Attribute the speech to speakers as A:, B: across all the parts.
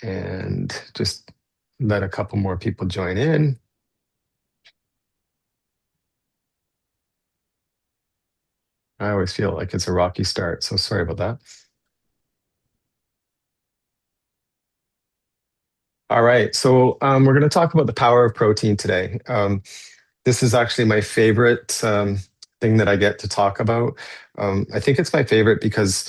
A: and just let a couple more people join in. I always feel like it's a rocky start, so sorry about that. All right, so we're going to talk about the power of protein today. This is actually my favorite thing that I get to talk about. I think it's my favorite because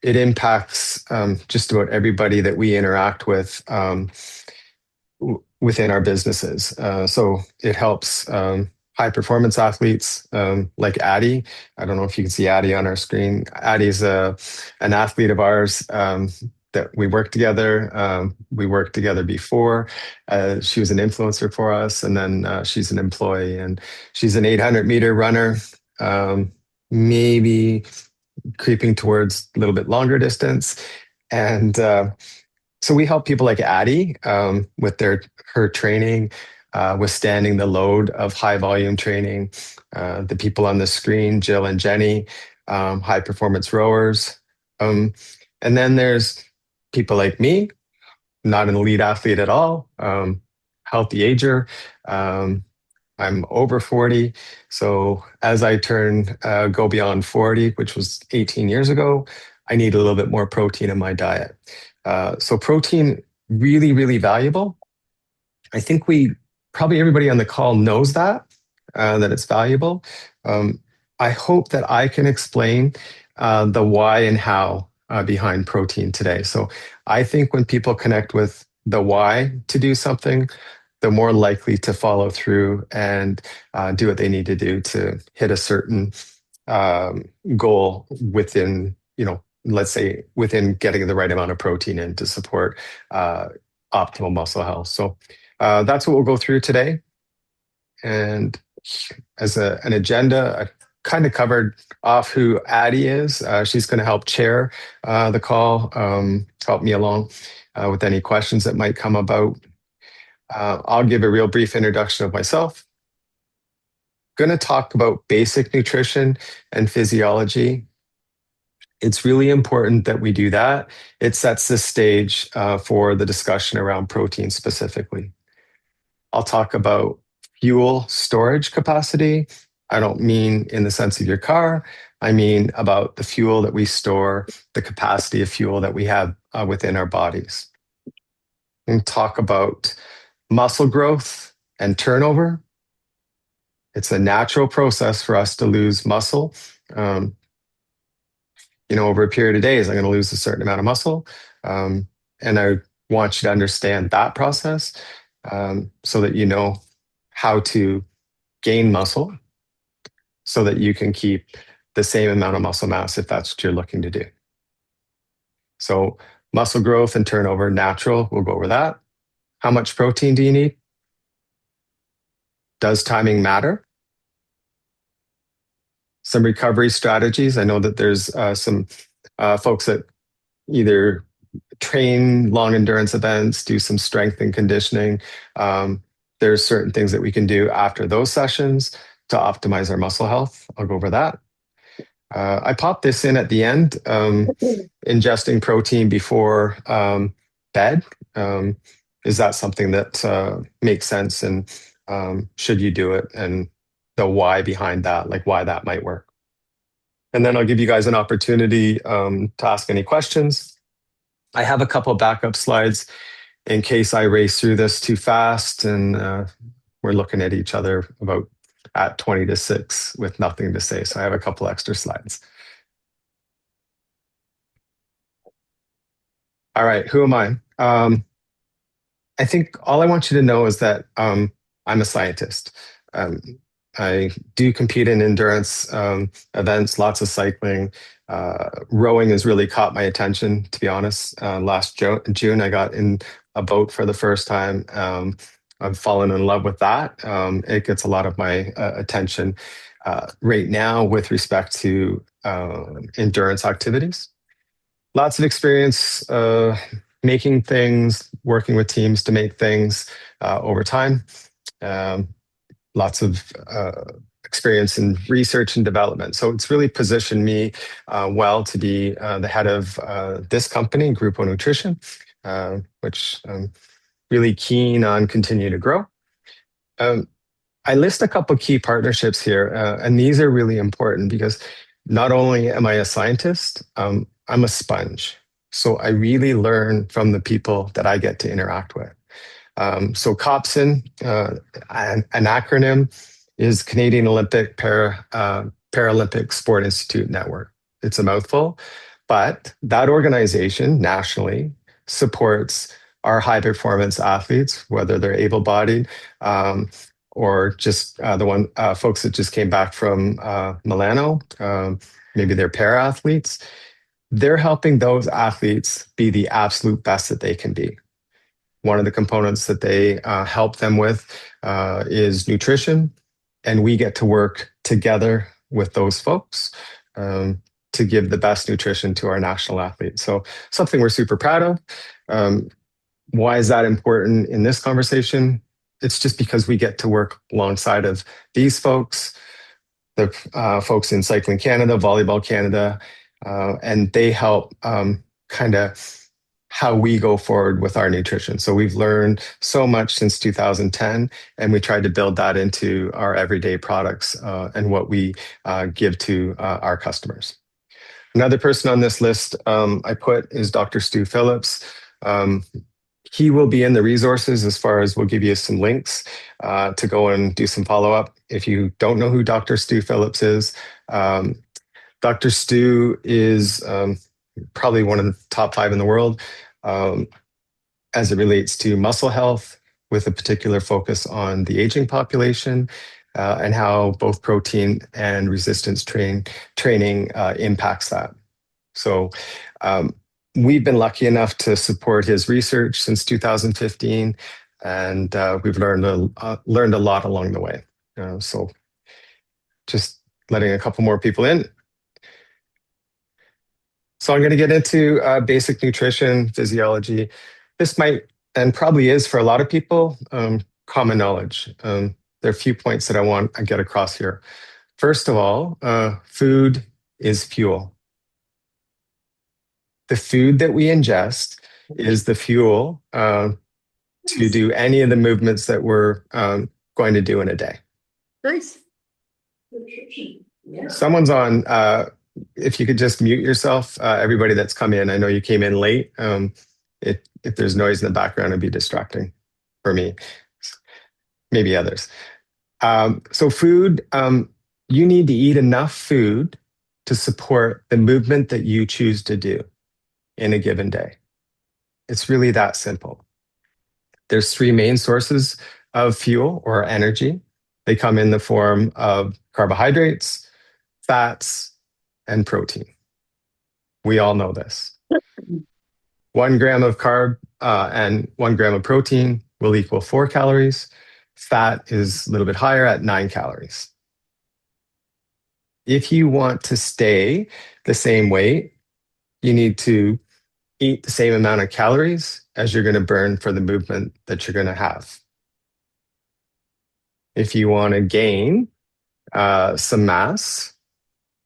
A: it impacts just about everybody that we interact with within our businesses. So it helps high performance athletes like Addie. I don't know if you can see Addie on our screen. Addie's an athlete of ours. That we worked together. We worked together before. She was an influencer for us, and then she's an employee, and she's an 800-meter runner, maybe creeping towards a little bit longer distance. And so we help people like Addie with her training, withstanding the load of high volume training. The people on the screen, Jill and Jenny, high performance rowers. And then there's people like me, not an elite athlete at all, healthy ager. I'm over 40. So as I go beyond 40, which was 18 years ago, I need a little bit more protein in my diet. So protein, really, really valuable. I think probably everybody on the call knows that it's valuable. I hope that I can explain the why and how behind protein today. So I think when people connect with the why to do something, they're more likely to follow through and do what they need to do to hit a certain goal within, let's say within getting the right amount of protein in to support optimal muscle health. So that's what we'll go through today. And as an agenda, I kind of covered off who Addie is. She's going to help chair the call, help me along with any questions that might come about. I'll give a real brief introduction of myself. Going to talk about basic nutrition and physiology. It's really important that we do that. It sets the stage for the discussion around protein specifically. I'll talk about fuel storage capacity. I don't mean in the sense of your car. I mean about the fuel that we store, the capacity of fuel that we have within our bodies. And talk about muscle growth and turnover. It's a natural process for us to lose muscle. Over a period of days, I'm going to lose a certain amount of muscle. And I want you to understand that process so that you know how to gain muscle so that you can keep the same amount of muscle mass if that's what you're looking to do. So muscle growth and turnover, natural, we'll go over that. How much protein do you need? Does timing matter? Some recovery strategies. I know that there's some folks that either train long endurance events, do some strength and conditioning. There's certain things that we can do after those sessions to optimize our muscle health. I'll go over that. I popped this in at the end, ingesting protein before bed. Is that something that makes sense, and should you do it, and the why behind that, like why that might work. And then I'll give you guys an opportunity to ask any questions. I have a couple of backup slides in case I race through this too fast and we're looking at each other about at 20 to 6 with nothing to say. So I have a couple extra slides. All right, who am I? I think all I want you to know is that I'm a scientist. I do compete in endurance events, lots of cycling. Rowing has really caught my attention, to be honest. Last June, I got in a boat for the first time. I've fallen in love with that. It gets a lot of my attention right now with respect to endurance activities. Lots of experience making things, working with teams to make things over time. Lots of experience in research and development. So it's really positioned me well to be the head of this company, Grupo Nutrition. which I'm really keen on continuing to grow. Um, I list a couple key partnerships here, and these are really important because not only am I a scientist, I'm a sponge. So I really learn from the people that I get to interact with. So COPSIN, an acronym, is Canadian Paralympic Sport Institute Network. It's a mouthful, but that organization nationally supports our high performance athletes, whether they're able bodied or just folks that just came back from Milano, maybe they're para athletes. They're helping those athletes be the absolute best that they can be. One of the components that they help them with is nutrition, and we get to work together with those folks to give the best nutrition to our national athletes. So something we're super proud of. Why is that important in this conversation? It's just because we get to work alongside of these folks, the folks in Cycling Canada, Volleyball Canada, and they help kind of how we go forward with our nutrition. So we've learned so much since 2010, and we tried to build that into our everyday products and what we give to our customers. Another person on this list I put is Dr. Stu Phillips. He will be in the resources as far as we'll give you some links to go and do some follow-up. If you don't know who Dr. Stu Phillips is, Dr. Stu is probably one of the top 5 in the world as it relates to muscle health, with a particular focus on the aging population and how both protein and resistance training impacts that. So we've been lucky enough to support his research since 2015, and we've learned a lot along the way. So just letting a couple more people in. So I'm going to get into basic nutrition, physiology. This might, and probably is for a lot of people, common knowledge. There are a few points that I want to get across here. First of all, food is fuel. The food that we ingest is the fuel to do any of the movements that we're going to do in a day.
B: Nice.
A: Yeah. Someone's on, if you could just mute yourself, everybody that's come in. I know you came in late. If there's noise in the background, it'd be distracting for me, maybe others. So food, you need to eat enough food to support the movement that you choose to do in a given day. It's really that simple. There's 3 main sources of fuel or energy. They come in the form of carbohydrates, fats, and protein. We all know this. 1 gram of carb and 1 gram of protein will equal 4 calories. Fat is a little bit higher at 9 calories. If you want to stay the same weight, you need to eat the same amount of calories as you're going to burn for the movement that you're going to have. If you want to gain some mass,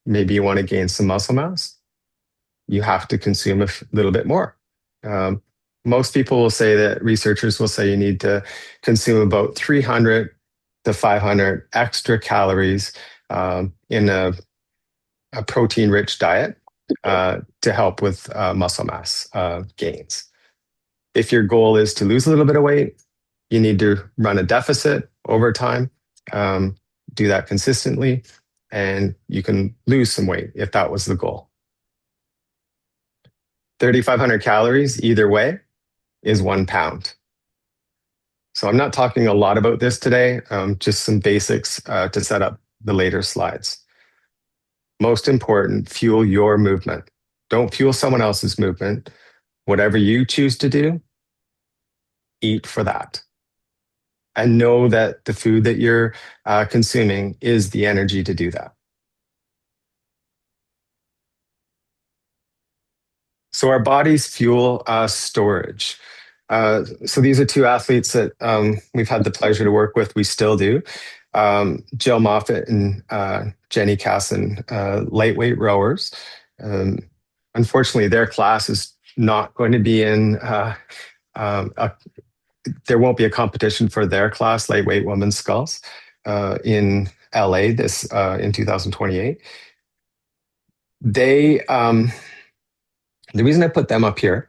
A: maybe you want to gain some muscle mass, you have to consume a little bit more. Most people will say that researchers will say you need to consume about 300 to 500 extra calories in a protein-rich diet to help with muscle mass gains. If your goal is to lose a little bit of weight, you need to run a deficit over time, do that consistently, and you can lose some weight if that was the goal. 3,500 calories either way is 1 pound. So I'm not talking a lot about this today, just some basics to set up the later slides. Most important, fuel your movement. Don't fuel someone else's movement. Whatever you choose to do, eat for that. And know that the food that you're consuming is the energy to do that. So our bodies fuel storage. So these are 2 athletes that we've had the pleasure to work with. We still do. Jill Moffitt and Jenny Casson, lightweight rowers. Unfortunately, their class is not going to be in a there won't be a competition for their class, lightweight women's sculls, in LA this in 2028. They the reason I put them up here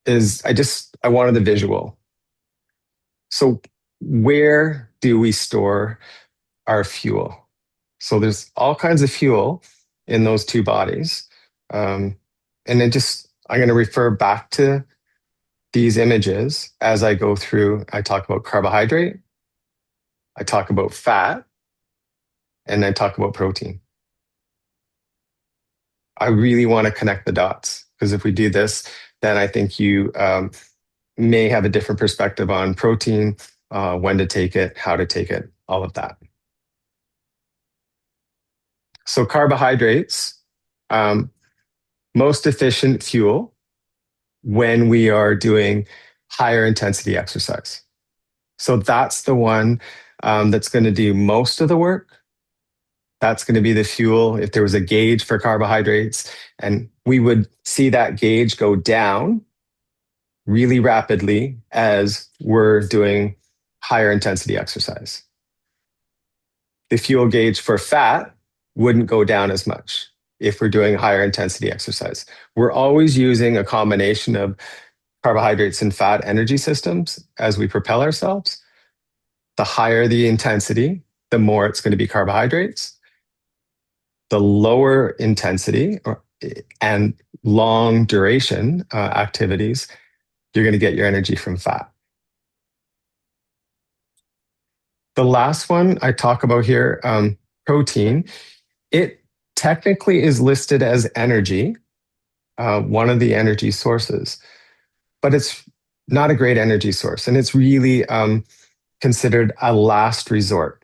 A: is I wanted the visual. So where do we store our fuel? So there's all kinds of fuel in those two bodies, and I'm going to refer back to these images as I go through. I talk about carbohydrate, I talk about fat, and I talk about protein. I really want to connect the dots because if we do this, then I think you may have a different perspective on protein, when to take it, how to take it, all of that. So carbohydrates, most efficient fuel when we are doing higher intensity exercise. So that's the one that's going to do most of the work. That's going to be the fuel. If there was a gauge for carbohydrates, and we would see that gauge go down really rapidly as we're doing higher intensity exercise. The fuel gauge for fat wouldn't go down as much if we're doing higher intensity exercise. We're always using a combination of carbohydrates and fat energy systems as we propel ourselves. The higher the intensity, the more it's going to be carbohydrates. The lower intensity and long duration activities, you're going to get your energy from fat. The last one I talk about here, protein, it technically is listed as energy, one of the energy sources, but it's not a great energy source. And it's really considered a last resort.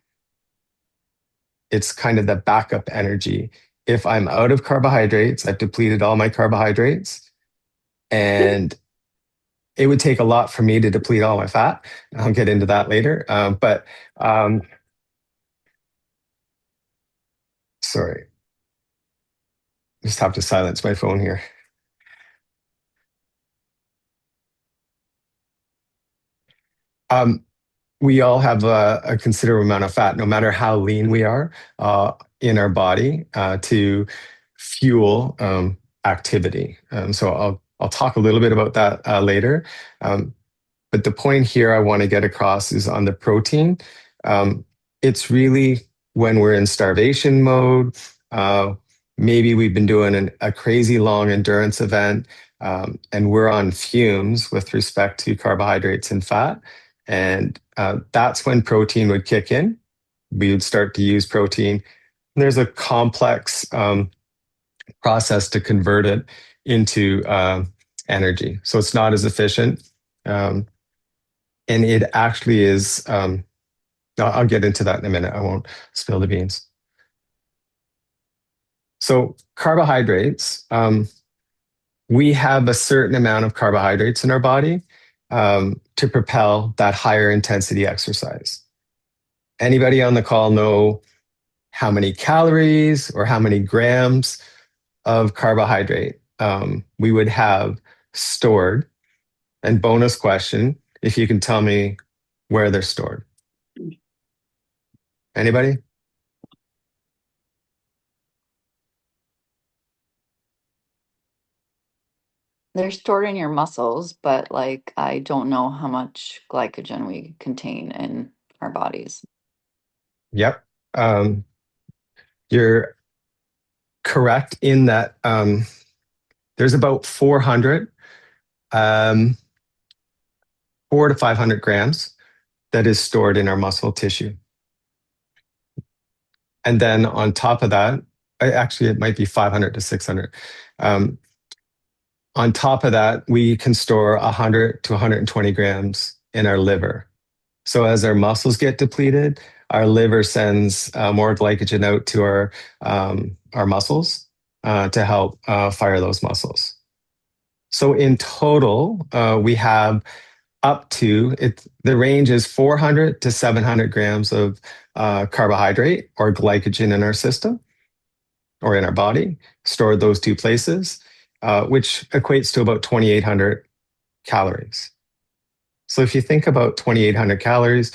A: It's kind of the backup energy. If I'm out of carbohydrates, I've depleted all my carbohydrates, and it would take a lot for me to deplete all my fat. I'll get into that later. Sorry, just have to silence my phone here. We all have a considerable amount of fat, no matter how lean we are in our body, to fuel activity. So I'll talk a little bit about that later. But the point here I want to get across is on the protein. It's really when we're in starvation mode. Maybe we've been doing a crazy long endurance event, and we're on fumes with respect to carbohydrates and fat. And that's when protein would kick in. We would start to use protein. There's a complex process to convert it into energy. So it's not as efficient. And it actually is, I'll get into that in a minute. I won't spill the beans. So carbohydrates, we have a certain amount of carbohydrates in our body to propel that higher intensity exercise. Anybody on the call know how many calories or how many grams of carbohydrate we would have stored? And bonus question, if you can tell me where they're stored. Anybody?
B: They're stored in your muscles, but like I don't know how much glycogen we contain in our bodies.
A: Yep. You're correct in that there's about 400, 4 to 500 grams that is stored in our muscle tissue. And then on top of that, actually, it might be 500 to 600. On top of that, we can store 100 to 120 grams in our liver. So as our muscles get depleted, our liver sends more glycogen out to our muscles to help fire those muscles. So in total, we have up to the range is 400 to 700 grams of carbohydrate or glycogen in our system or in our body, stored those two places. which equates to about 2,800 calories. So if you think about 2,800 calories,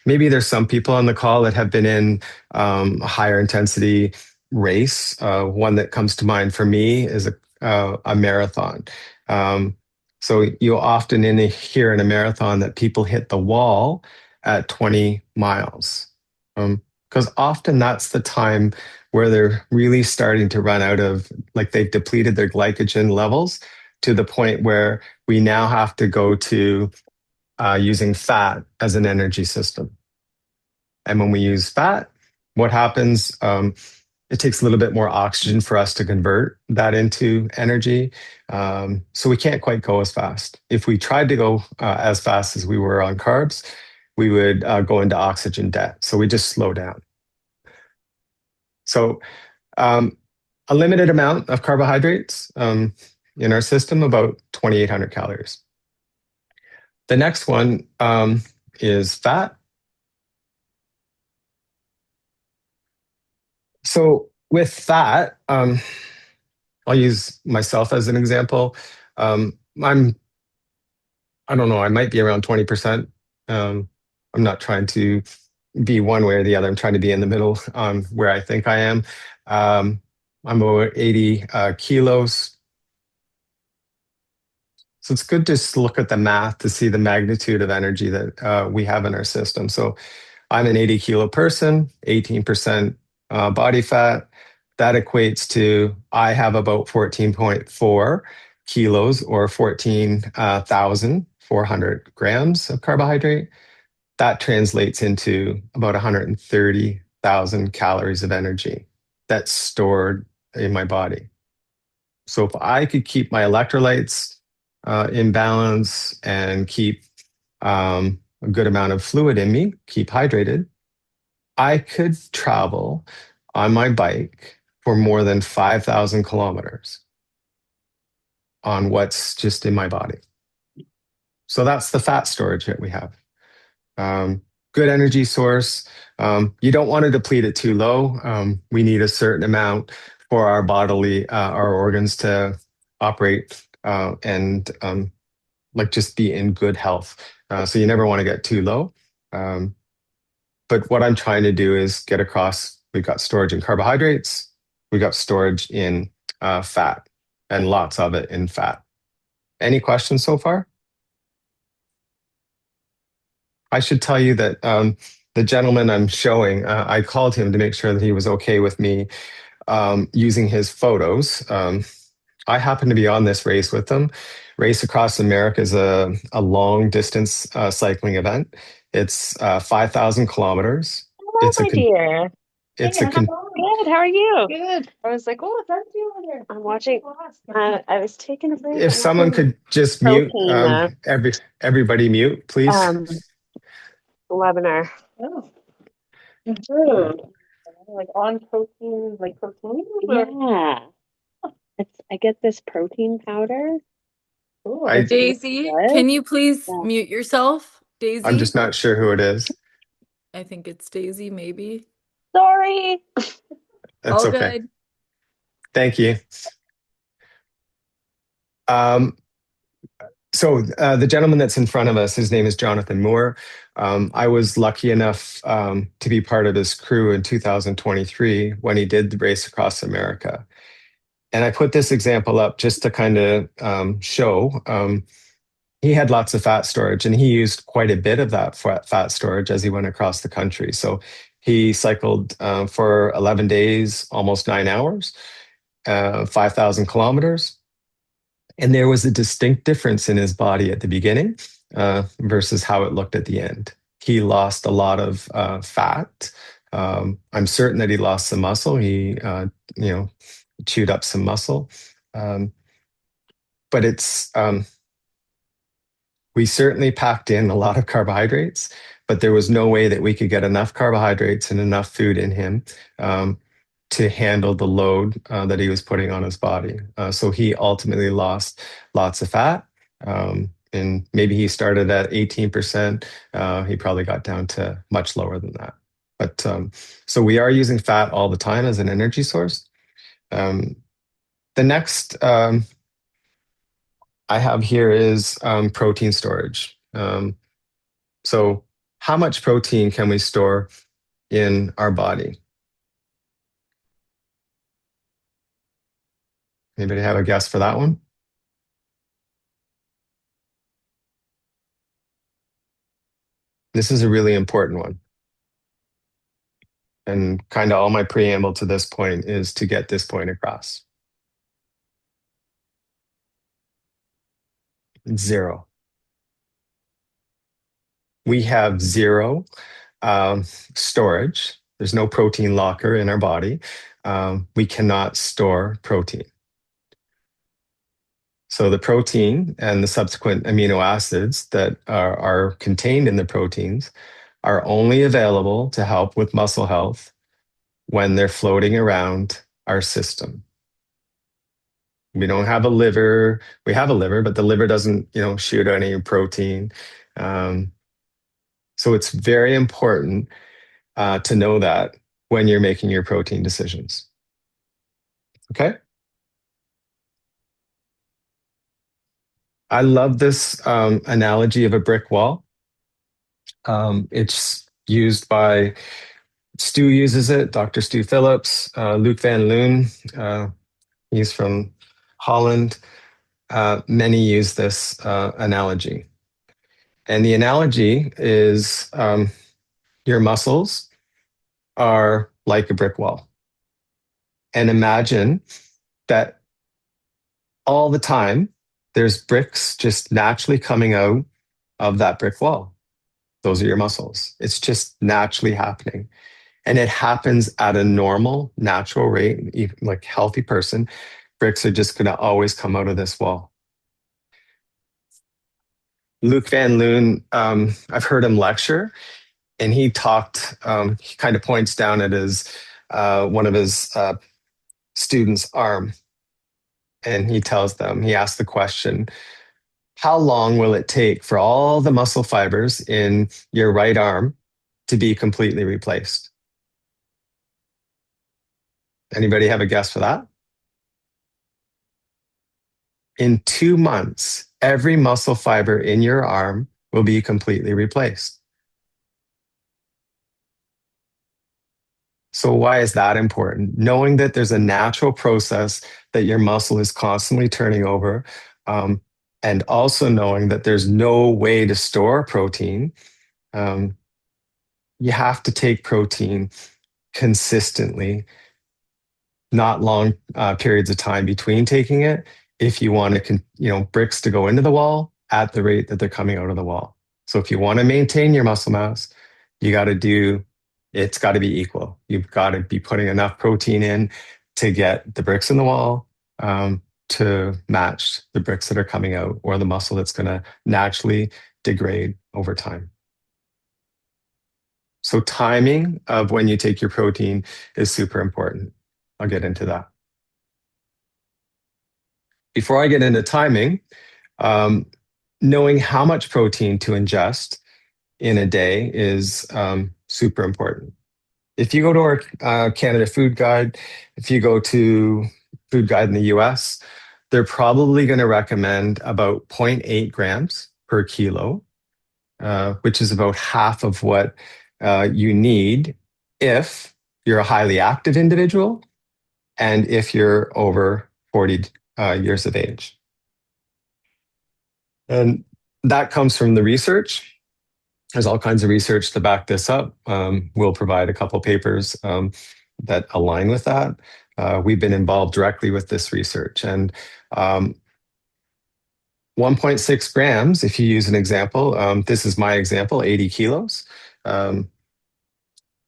A: maybe there's some people on the call that have been in a higher intensity race. One that comes to mind for me is a marathon. Um, so you'll often hear in a marathon that people hit the wall at 20 miles. Because often that's the time where they're really starting to run out of, like they've depleted their glycogen levels to the point where we now have to go to using fat as an energy system. And when we use fat, what happens? It takes a little bit more oxygen for us to convert that into energy. So we can't quite go as fast. If we tried to go as fast as we were on carbs, we would go into oxygen debt. So we just slow down. So a limited amount of carbohydrates in our system, about 2,800 calories. The next one is fat. So with fat, I'll use myself as an example. I'm, I don't know, I might be around 20%. I'm not trying to be one way or the other. I'm trying to be in the middle where I think I am. I'm over 80 kilos. So it's good to just look at the math to see the magnitude of energy that we have in our system. So I'm an 80 kilo person, 18% body fat. That equates to I have about 14.4 kilos or 14,400 grams of carbohydrate. That translates into about 130,000 calories of energy that's stored in my body. So if I could keep my electrolytes in balance and keep a good amount of fluid in me, keep hydrated, I could travel on my bike for more than 5,000 kilometers on what's just in my body. So that's the fat storage that we have. Good energy source. You don't want to deplete it too low. We need a certain amount for our bodily, our organs to operate and like just be in good health. So you never want to get too low. But what I'm trying to do is get across, we've got storage in carbohydrates, we've got storage in fat, and lots of it in fat. Any questions so far? I should tell you that the gentleman I'm showing, I called him to make sure that he was okay with me using his photos. I happen to be on this race with them. Race Across America is a long distance cycling event. It's 5,000 kilometers.
C: Hello,
A: It's a
C: my
A: con-
C: dear. Hey,
A: it's a con-
C: good. How are you?
B: Good.
C: I was like, oh, it's empty over there. I'm watching. I was taking a break.
A: if
C: I'm
A: someone
C: watching
A: could just mute
C: protein
A: everybody mute, please.
C: webinar.
B: Oh.
C: Mhm. Like on protein, like protein. Yeah. I get this protein powder. Oh,
A: I
C: it's really
D: Daisy,
C: good.
D: can you please
C: Yeah.
D: mute yourself?
A: I'm
D: Daisy?
A: just not sure who it is.
D: I think it's Daisy, maybe.
C: Sorry.
A: That's
D: All
A: okay.
D: good.
A: Thank you. Um, So the gentleman that's in front of us, his name is Jonathan Moore. I was lucky enough to be part of his crew in 2023 when he did the Race Across America. And I put this example up just to kind of show he had lots of fat storage and he used quite a bit of that fat storage as he went across the country. So he cycled for 11 days, almost 9 hours, 5,000 kilometers. And there was a distinct difference in his body at the beginning versus how it looked at the end. He lost a lot of fat. I'm certain that he lost some muscle. He, chewed up some muscle. But we certainly packed in a lot of carbohydrates, but there was no way that we could get enough carbohydrates and enough food in him to handle the load that he was putting on his body. So he ultimately lost lots of fat. And maybe he started at 18%. He probably got down to much lower than that. But so we are using fat all the time as an energy source. The The next I have here is protein storage. So how much protein can we store in our body? Anybody have a guess for that one? This is a really important one. And kind of all my preamble to this point is to get this point across. 0. We have 0 storage. There's no protein locker in our body. We cannot store protein. So the protein and the subsequent amino acids that are contained in the proteins are only available to help with muscle health when they're floating around our system. We don't have a liver. We have a liver, but the liver doesn't, shoot any protein. So it's very important to know that when you're making your protein decisions. Okay? I love this analogy of a brick wall. It's used by Stu uses it, Dr. Stu Phillips, Luc Van Loon, he's from Holland. Many use this analogy. And the analogy is your muscles are like a brick wall. And imagine that all the time, there's bricks just naturally coming out of that brick wall. Those are your muscles. It's just naturally happening. And it happens at a normal, natural rate, even like healthy person. Bricks are just going to always come out of this wall. Luc Van Loon, I've heard him lecture, and he talked, he kind of points down at one of his students' arm. And he asks the question, how long will it take for all the muscle fibers in your right arm to be completely replaced? Anybody have a guess for that? In 2 months, every muscle fiber in your arm will be completely replaced. So why is that important? Knowing that there's a natural process that your muscle is constantly turning over, and also knowing that there's no way to store protein, you have to take protein consistently, not long periods of time between taking it, if you want bricks to go into the wall at the rate that they're coming out of the wall. So if you want to maintain your muscle mass, it's got to be equal. You've got to be putting enough protein in to get the bricks in the wall to match the bricks that are coming out, or the muscle that's going to naturally degrade over time. So timing of when you take your protein is super important. I'll get into that. Before I get into timing, knowing how much protein to ingest in a day is super important. If you go to our Canada Food Guide, if you go to Food Guide in the US, they're probably going to recommend about 0.8 grams per kilo, which is about half of what you need if you're a highly active individual and if you're over 40 years of age. And that comes from the research. There's all kinds of research to back this up. We'll provide a couple papers that align with that. We've been involved directly with this research. And 1.6 grams, if you use an example, this is my example, 80 kilos.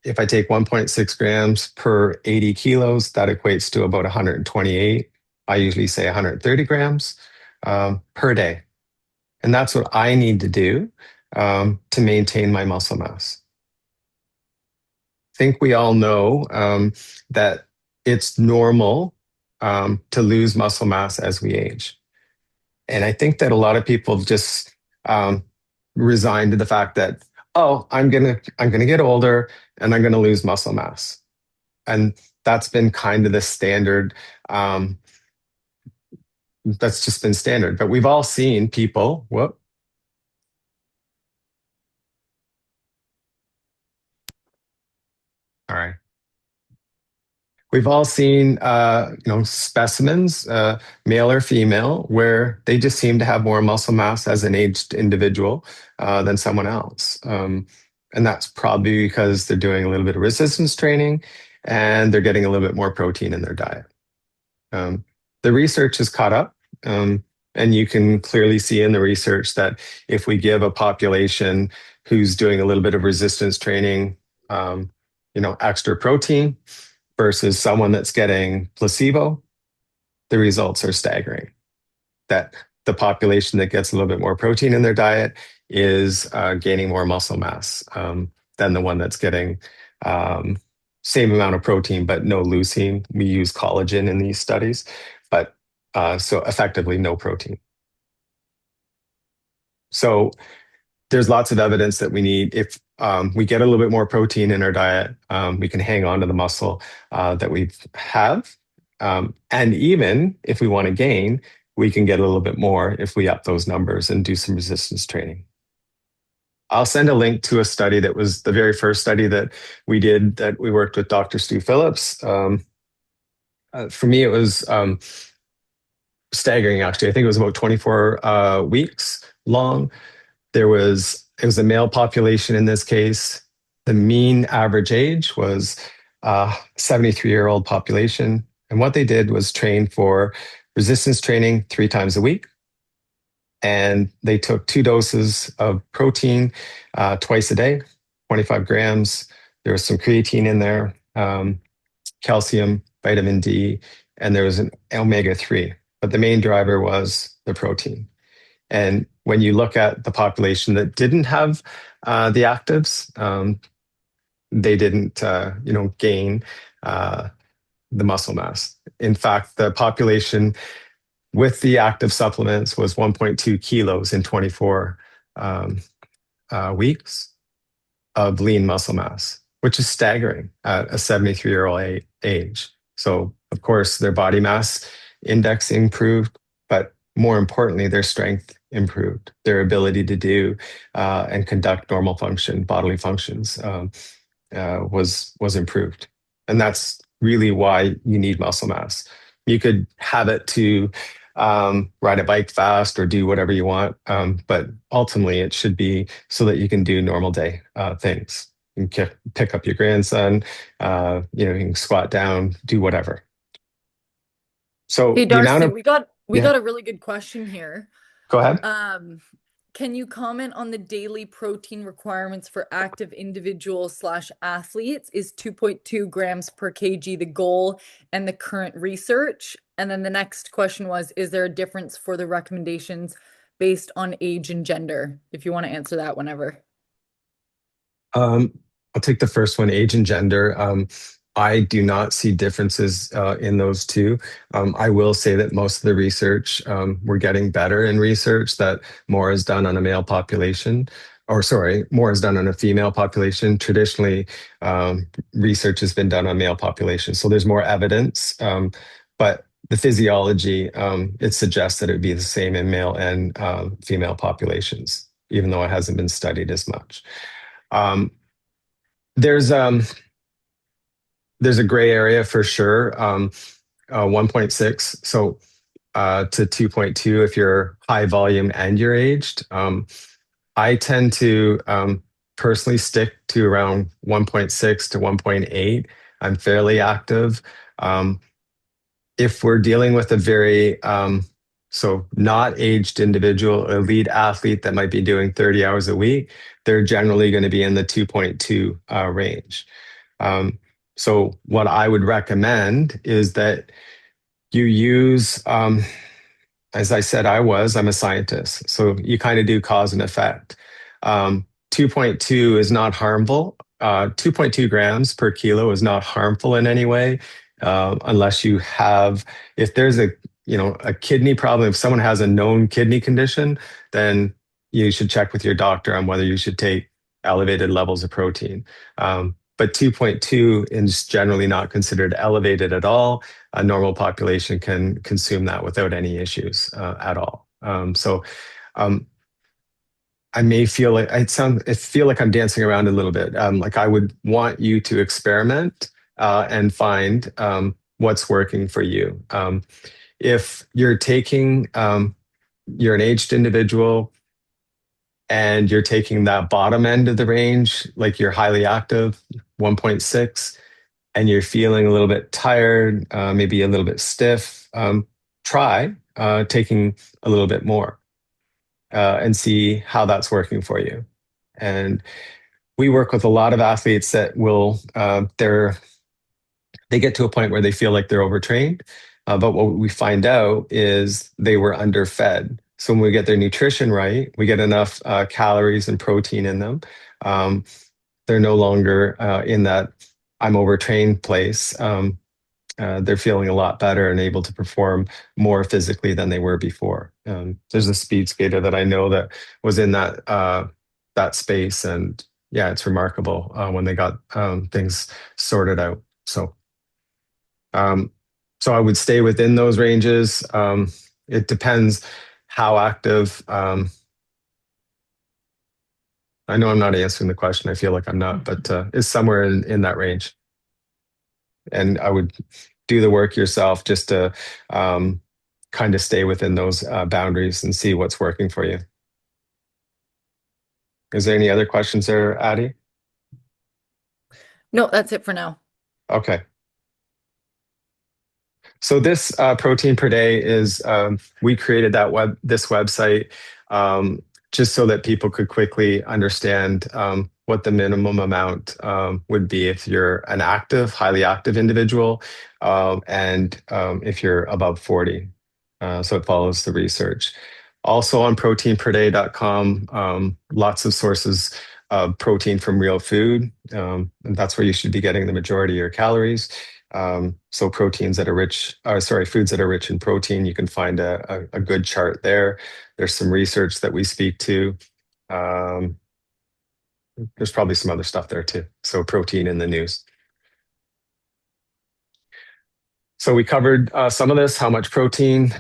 A: If I take 1.6 grams per 80 kilos, that equates to about 128. I usually say 130 grams per day. And that's what I need to do to maintain my muscle mass. I think we all know that it's normal to lose muscle mass as we age. And I think that a lot of people just resign to the fact that, oh, I'm gonna get older and I'm gonna lose muscle mass. And that's been kind of the standard that's just been standard. But we've all seen people, whoop. All right. We've all seen, specimens, male or female, where they just seem to have more muscle mass as an aged individual than someone else. And that's probably because they're doing a little bit of resistance training and they're getting a little bit more protein in their diet. The research is caught up, and you can clearly see in the research that if we give a population who's doing a little bit of resistance training, extra protein, versus someone that's getting placebo, the results are staggering. That the population that gets a little bit more protein in their diet is gaining more muscle mass than the one that's getting same amount of protein, but no leucine. We use collagen in these studies, but so effectively no protein. So there's lots of evidence that we need. If we get a little bit more protein in our diet, we can hang on to the muscle that we have. And even if we want to gain, we can get a little bit more if we up those numbers and do some resistance training. I'll send a link to a study that was the very first study that we did, that we worked with Dr. Stu Phillips. For me, it was staggering, actually. I think it was about 24 weeks long. It was a male population in this case. The mean average age was a 73-year-old population. And what they did was train for resistance training 3 times a week. And they took 2 doses of protein twice a day, 25 grams. There was some creatine in there, calcium, vitamin D, and there was an omega-3. But the main driver was the protein. And when you look at the population that didn't have the actives, they didn't, gain the muscle mass. In fact, the population with the active supplements was 1.2 kilos in 24 weeks of lean muscle mass, which is staggering at a 73-year-old age. So, of course, their body mass index improved, but more importantly, their strength improved. Their ability to do and conduct normal bodily functions was improved. And that's really why you need muscle mass. You could have it to ride a bike fast or do whatever you want, but ultimately it should be so that you can do normal day things. You can pick up your grandson, you can squat down, do whatever. So
D: Hey,
A: the amount
D: Darcy,
A: of
D: we
A: Yeah.
D: got a really good question here.
A: Go ahead.
D: Can you comment on the daily protein requirements for active individuals / athletes? Is 2.2 grams per kg the goal and the current research? And then the next question was, is there a difference for the recommendations based on age and gender? If you want to answer that whenever.
A: I'll take the first one, age and gender. I do not see differences in those two. I will say that most of the research, we're getting better in research, that more is done on a male population, more is done on a female population. Traditionally, research has been done on male population. So there's more evidence, but the physiology, it suggests that it would be the same in male and female populations, even though it hasn't been studied as much. There's a gray area for sure. 1.6 to 2.2 if you're high volume and you're aged. I tend to personally stick to around 1.6 to 1.8. I'm fairly active. If we're dealing with a very not aged individual, elite athlete that might be doing 30 hours a week, they're generally going to be in the 2.2 range. So what I would recommend is that you use, as I said, I'm a scientist. So you kind of do cause and effect. 2.2 is not harmful. 2.2 grams per kilo is not harmful in any way, unless if there's a kidney problem, if someone has a known kidney condition, then you should check with your doctor on whether you should take elevated levels of protein. but 2.2 is generally not considered elevated at all. A normal population can consume that without any issues at all. So I may feel like I feel like I'm dancing around a little bit. Like I would want you to experiment and find what's working for you. If you're taking, you're an aged individual and you're taking that bottom end of the range, like you're highly active, 1.6, and you're feeling a little bit tired, maybe a little bit stiff, try taking a little bit more and see how that's working for you. And we work with a lot of athletes that will, they get to a point where they feel like they're overtrained. But what we find out is they were underfed. So when we get their nutrition right, we get enough calories and protein in them. They're no longer in that I'm overtrained place. They're feeling a lot better and able to perform more physically than they were before. There's a speed skater that I know that was in that space, and yeah, it's remarkable when they got things sorted out. So I would stay within those ranges. It depends how active. I know I'm not answering the question. I feel like I'm not, but it's somewhere in that range. And I would do the work yourself just to kind of stay within those boundaries and see what's working for you. Is there any other questions there, Addie?
D: No, that's it for now.
A: Okay. So this protein per day is, we created this website just so that people could quickly understand what the minimum amount would be if you're an active, highly active individual, and if you're above 40. So it follows the research. Also on proteinperday.com, lots of sources of protein from real food. And that's where you should be getting the majority of your calories. So foods that are rich in protein, you can find a good chart there. There's some research that we speak to. There's probably some other stuff there too. So protein in the news. So we covered some of this, how much protein.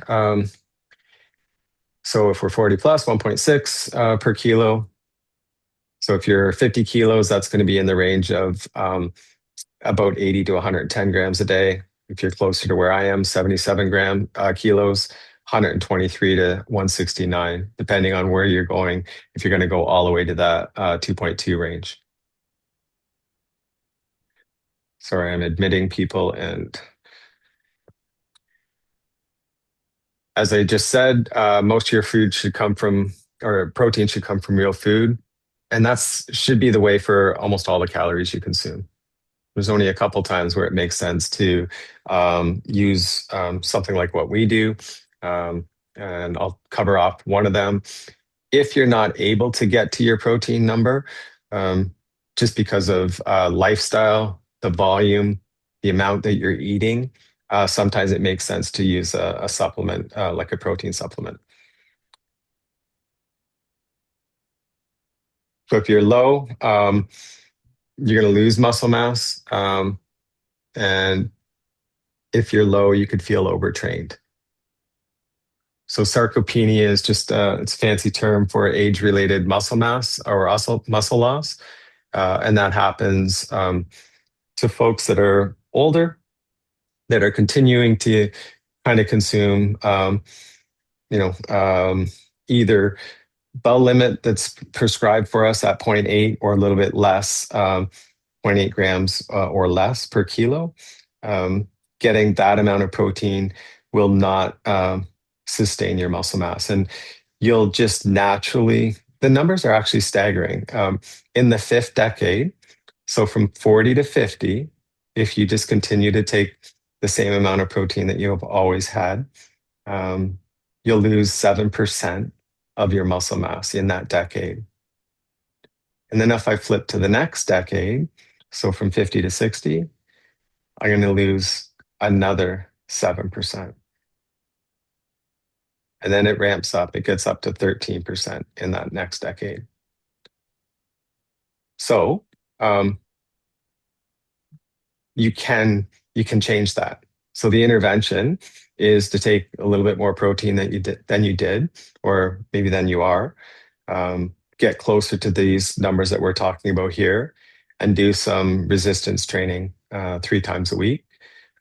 A: So if we're 40 plus, 1.6 per kilo. So if you're 50 kilos, that's going to be in the range of about 80 to 110 grams a day. If you're closer to where I am, 77 kilos, 123 to 169, depending on where you're going, if you're going to go all the way to that 2.2 range. Sorry, I'm admitting people. And as I just said, most of your food should come from, or protein should come from real food. And should be the way for almost all the calories you consume. There's only a couple times where it makes sense to use something like what we do. And I'll cover off one of them. If you're not able to get to your protein number, just because of lifestyle, the volume, the amount that you're eating, sometimes it makes sense to use a supplement, like a protein supplement. So if you're low, you're going to lose muscle mass. And if you're low, you could feel overtrained. So sarcopenia is just it's a fancy term for age-related muscle mass or muscle loss. And that happens to folks that are older, that are continuing to kind of consume, either the limit that's prescribed for us at 0.8 or a little bit less, 0.8 grams or less per kilo. Getting that amount of protein will not sustain your muscle mass. And you'll just naturally, the numbers are actually staggering. In the fifth decade, so from 40 to 50, if you just continue to take the same amount of protein that you have always had, you'll lose 7% of your muscle mass in that decade. And then if I flip to the next decade, so from 50 to 60, I'm going to lose another 7%. And then it ramps up. It gets up to 13% in that next decade. So you can change that. So the intervention is to take a little bit more protein than you did, or maybe than you are. Get closer to these numbers that we're talking about here, and do some resistance training 3 times a week.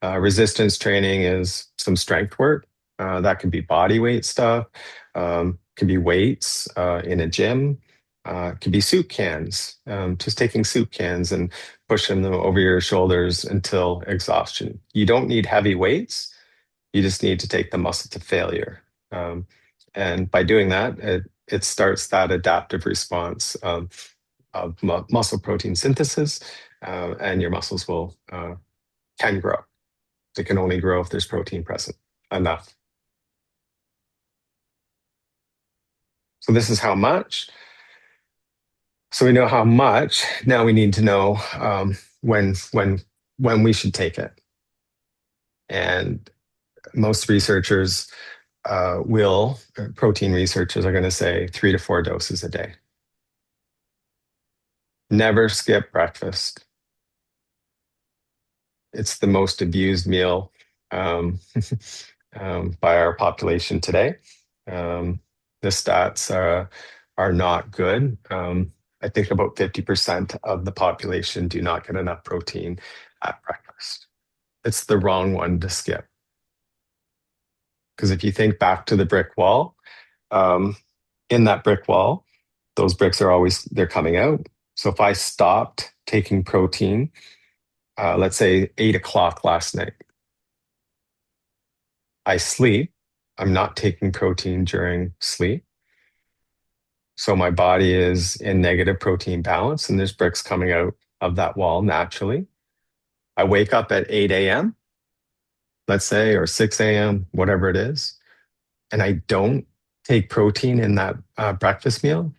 A: Resistance training is some strength work. That can be body weight stuff, can be weights in a gym, can be soup cans, just taking soup cans and pushing them over your shoulders until exhaustion. You don't need heavy weights. You just need to take the muscle to failure. And by doing that, it starts that adaptive response of muscle protein synthesis, and your muscles will can grow. They can only grow if there's protein present enough. So this is how much. So we know how much. Now we need to know when we should take it. And most researchers protein researchers are going to say 3 to 4 doses a day. Never skip breakfast. It's the most abused meal by our population today. The stats are not good. I think about 50% of the population do not get enough protein at breakfast. It's the wrong one to skip. Because if you think back to the brick wall, in that brick wall, those bricks they're coming out. So if I stopped taking protein, let's say 8 o'clock last night, I sleep, I'm not taking protein during sleep. So my body is in negative protein balance, and there's bricks coming out of that wall naturally. I wake up at 8 a.m., let's say, or 6 a.m., whatever it is, and I don't take protein in that breakfast meal,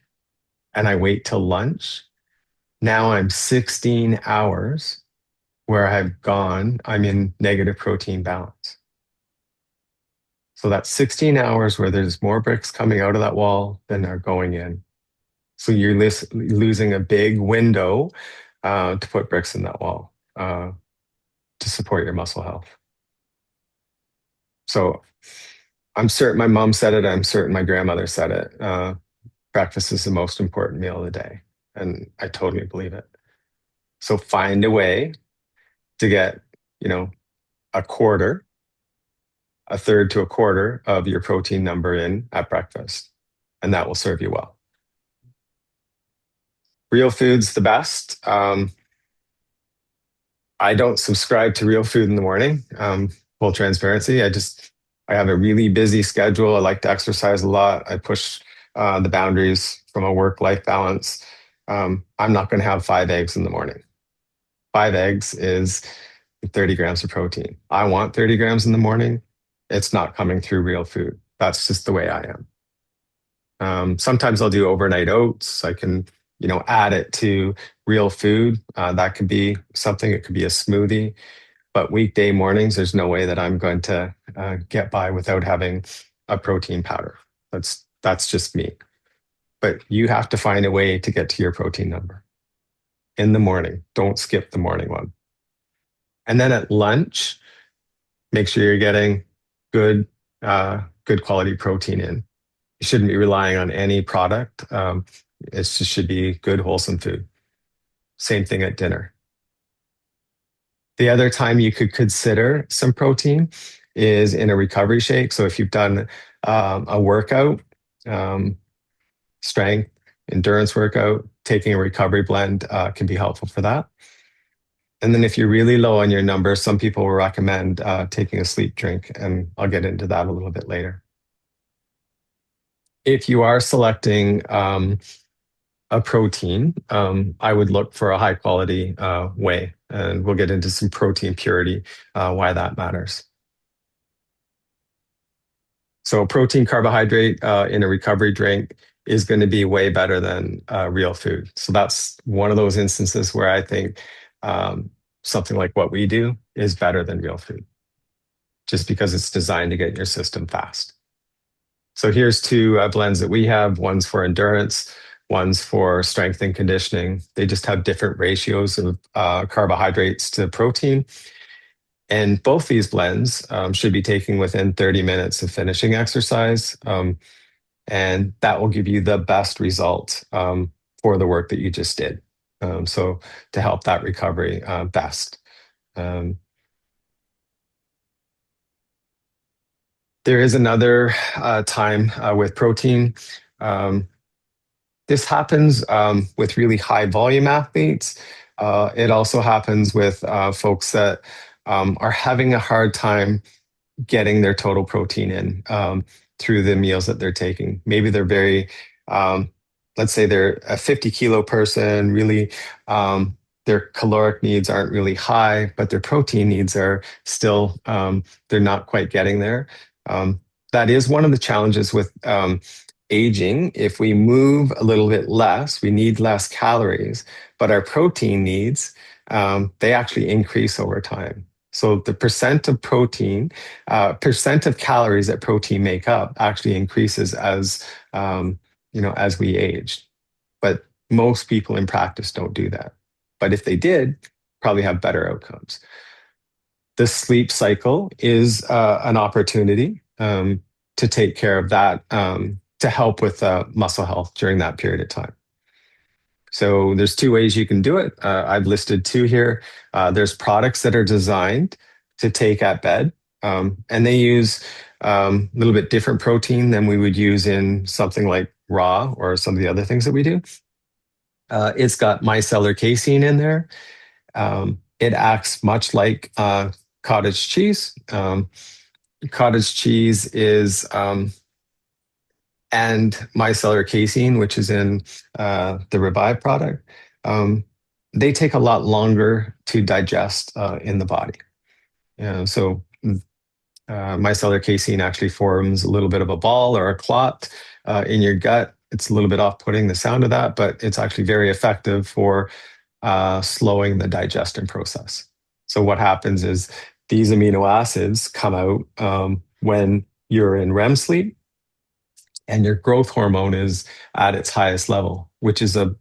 A: and I wait till lunch. Now I'm 16 hours where I'm in negative protein balance. So that's 16 hours where there's more bricks coming out of that wall than are going in. So you're losing a big window to put bricks in that wall to support your muscle health. So I'm certain my mom said it. I'm certain my grandmother said it. Breakfast is the most important meal of the day. And I totally believe it. So find a way to get, a third to a quarter of your protein number in at breakfast, and that will serve you well. Real food's the best. I don't subscribe to real food in the morning. Full transparency. I have a really busy schedule. I like to exercise a lot. I push the boundaries from a work-life balance. I'm not going to have 5 eggs in the morning. 5 eggs is 30 grams of protein. I want 30 grams in the morning. It's not coming through real food. That's just the way I am. Sometimes I'll do overnight oats. I can, add it to real food. That could be something. It could be a smoothie. But weekday mornings, there's no way that I'm going to get by without having a protein powder. That's just me. But you have to find a way to get to your protein number in the morning. Don't skip the morning one. And then at lunch, make sure you're getting good quality protein in. You shouldn't be relying on any product. It just should be good, wholesome food. Same thing at dinner. The other time you could consider some protein is in a recovery shake. So if you've done a workout, strength, endurance workout, taking a recovery blend can be helpful for that. And then if you're really low on your numbers, some people will recommend taking a sleep drink, and I'll get into that a little bit later. If you are selecting a protein, I would look for a high quality whey, and we'll get into some protein purity, why that matters. So protein carbohydrate in a recovery drink is going to be way better than real food. So that's one of those instances where I think something like what we do is better than real food, just because it's designed to get in your system fast. So here's 2 blends that we have. One's for endurance, one's for strength and conditioning. They just have different ratios of carbohydrates to protein. And both these blends should be taken within 30 minutes of finishing exercise. And that will give you the best result for the work that you just did. So to help that recovery best. There is another time with protein. This happens with really high volume athletes. It also happens with folks that are having a hard time getting their total protein in through the meals that they're taking. Maybe they're very, let's say they're a 50-kilo person, really, their caloric needs aren't really high, but their protein needs are still, they're not quite getting there. That is one of the challenges with aging. If we move a little bit less, we need less calories, but our protein needs, they actually increase over time. So the percent of protein, percent of calories that protein make up actually increases as, as we age. But most people in practice don't do that. But if they did, probably have better outcomes. The sleep cycle is an opportunity to take care of that, to help with muscle health during that period of time. So there's two ways you can do it. I've listed two here. There's products that are designed to take at bed, and they use a little bit different protein than we would use in something like raw or some of the other things that we do. It's got micellar casein in there. It acts much like cottage cheese. Cottage cheese is and micellar casein, which is in the Revive product, they take a lot longer to digest in the body. So micellar casein actually forms a little bit of a ball or a clot in your gut. It's a little bit off-putting, the sound of that, but it's actually very effective for slowing the digestion process. So what happens is these amino acids come out when you're in REM sleep, and your growth hormone is at its highest level, which is a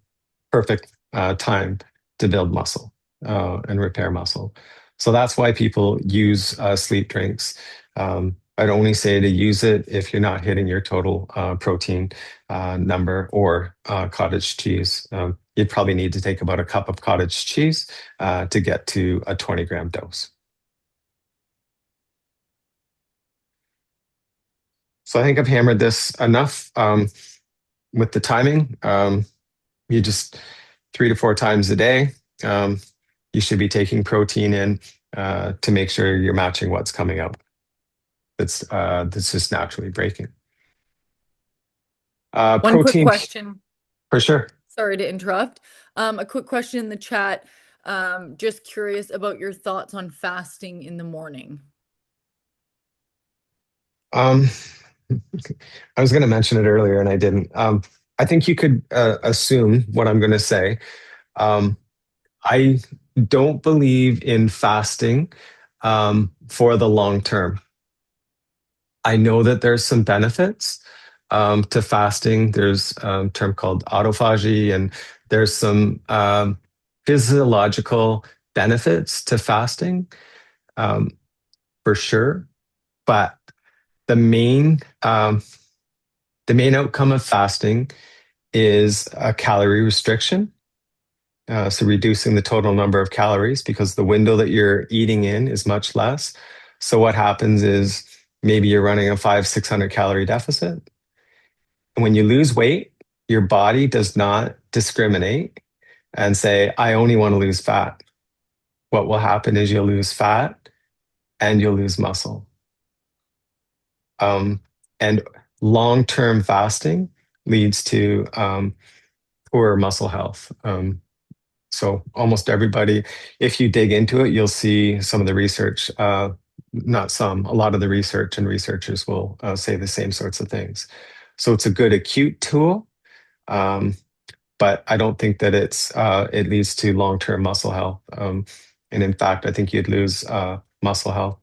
A: perfect time to build muscle and repair muscle. So that's why people use sleep drinks. I'd only say to use it if you're not hitting your total protein number or cottage cheese. You'd probably need to take about a cup of cottage cheese to get to a 20-gram dose. So I think I've hammered this enough with the timing. You just 3 to 4 times a day, you should be taking protein in to make sure you're matching what's coming out. That's just naturally breaking.
D: One
A: protein,
D: quick question.
A: For sure.
D: Sorry to interrupt. A quick question in the chat. Just curious about your thoughts on fasting in the morning.
A: I was going to mention it earlier and I didn't. I think you could assume what I'm going to say. I don't believe in fasting for the long term. I know that there's some benefits to fasting. There's a term called autophagy, and there's some physiological benefits to fasting for sure. But the main outcome of fasting is a calorie restriction. So reducing the total number of calories because the window that you're eating in is much less. So what happens is maybe you're running a 500-600 calorie deficit. And when you lose weight, your body does not discriminate and say, I only want to lose fat. What will happen is you'll lose fat and you'll lose muscle. And long-term fasting leads to poor muscle health. So almost everybody, if you dig into it, you'll see some of the research, not some, a lot of the research and researchers will say the same sorts of things. So it's a good acute tool, but I don't think that it leads to long-term muscle health. And in fact, I think you'd lose muscle health.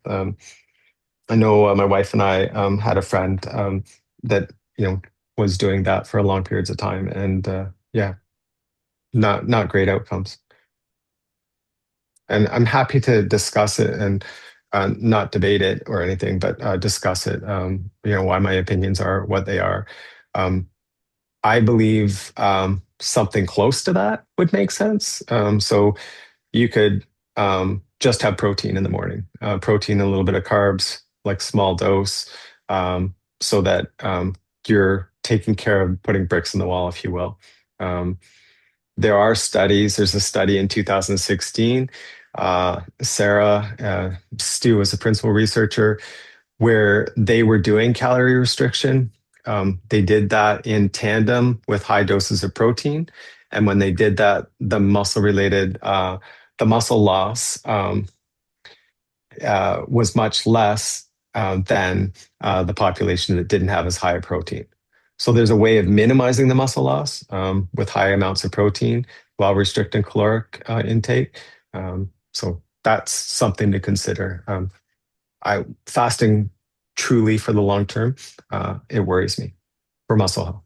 A: I know my wife and I had a friend that was doing that for long periods of time, and yeah, not great outcomes. And I'm happy to discuss it and not debate it or anything, but discuss it. Why my opinions are what they are. I believe something close to that would make sense. So you could just have protein in the morning, protein, a little bit of carbs, like small dose, so that you're taking care of putting bricks in the wall, if you will. There are studies. There's a study in 2016. Sarah Stu was a principal researcher where they were doing calorie restriction. They did that in tandem with high doses of protein. And when they did that, the muscle loss was much less than the population that didn't have as high a protein. So there's a way of minimizing the muscle loss with high amounts of protein while restricting caloric intake. So that's something to consider. Fasting truly for the long term, it worries me for muscle health.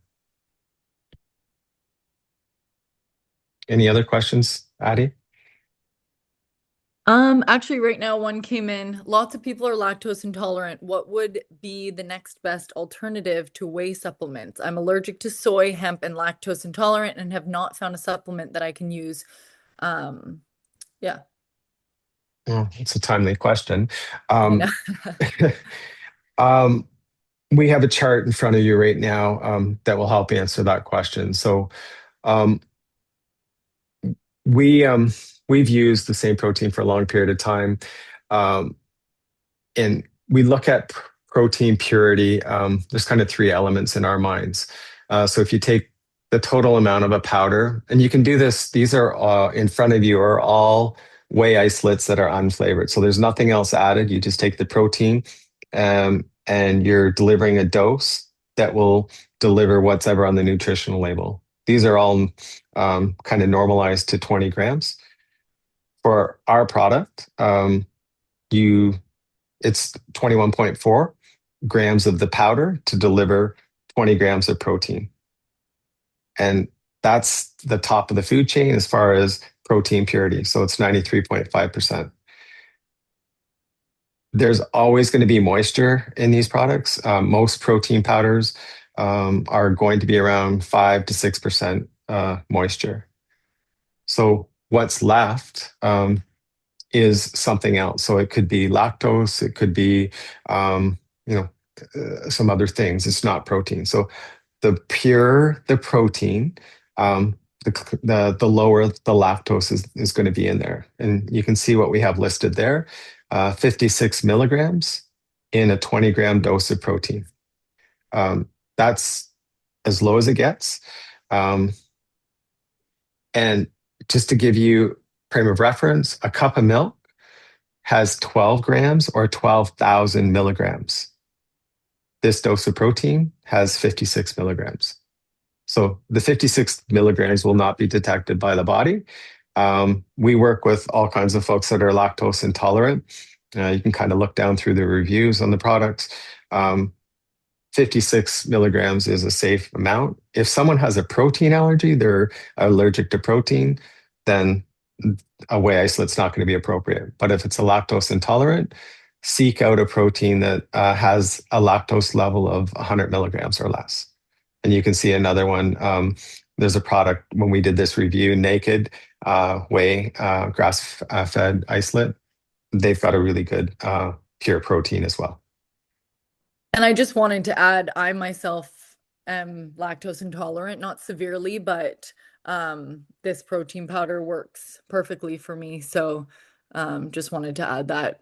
A: Any other questions, Addie?
D: Actually right now one came in. Lots of people are lactose intolerant. What would be the next best alternative to whey supplements? I'm allergic to soy, hemp, and lactose intolerant and have not found a supplement that I can use. Yeah.
A: Well, it's a timely question.
D: I know.
A: We have a chart in front of you right now that will help answer that question. So we've used the same protein for a long period of time. And we look at protein purity. There's kind of three elements in our minds. So if you take the total amount of a powder, and you can do this, these are in front of you are all whey isolates that are unflavored. So there's nothing else added. You just take the protein and you're delivering a dose that will deliver what's ever on the nutritional label. These are all kind of normalized to 20 grams. For our product, it's 21.4 grams of the powder to deliver 20 grams of protein. And that's the top of the food chain as far as protein purity. So it's 93.5%. There's always going to be moisture in these products. Most protein powders are going to be around 5 to 6% moisture. So what's left is something else. So it could be lactose, it could be some other things. It's not protein. So the purer the protein, the lower the lactose is going to be in there. And you can see what we have listed there. 56 milligrams in a 20-gram dose of protein. That's as low as it gets. And just to give you frame of reference, a cup of milk has 12 grams or 12,000 milligrams. This dose of protein has 56 milligrams. So the 56 milligrams will not be detected by the body. We work with all kinds of folks that are lactose intolerant. You can kind of look down through the reviews on the products. 56 milligrams is a safe amount. If someone has a protein allergy, they're allergic to protein, then a whey isolate's not going to be appropriate. But if it's a lactose intolerant, seek out a protein that has a lactose level of 100 milligrams or less. And you can see another one. There's a product when we did this review, Naked Whey grass-fed isolate. They've got a really good pure protein as well.
D: And I just wanted to add, I myself am lactose intolerant, not severely, but this protein powder works perfectly for me. So just wanted to add that.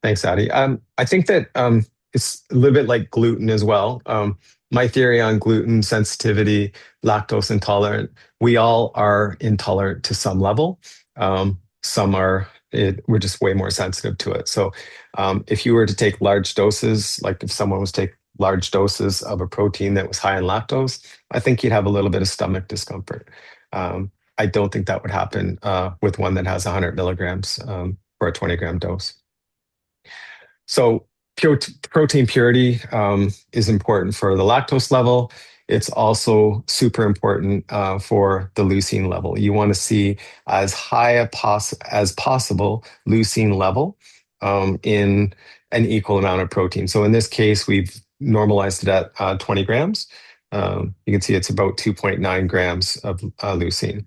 A: Thanks, Addie. I think that it's a little bit like gluten as well. My theory on gluten sensitivity, lactose intolerant, we all are intolerant to some level. Some we're just way more sensitive to it. So if you were to take large doses, like if someone was to take large doses of a protein that was high in lactose, I think you'd have a little bit of stomach discomfort. I don't think that would happen with one that has 100 milligrams for a 20-gram dose. So Protein purity is important for the lactose level. It's also super important for the leucine level. You want to see as high as possible leucine level in an equal amount of protein. So in this case, we've normalized it at 20 grams. You can see it's about 2.9 grams of leucine.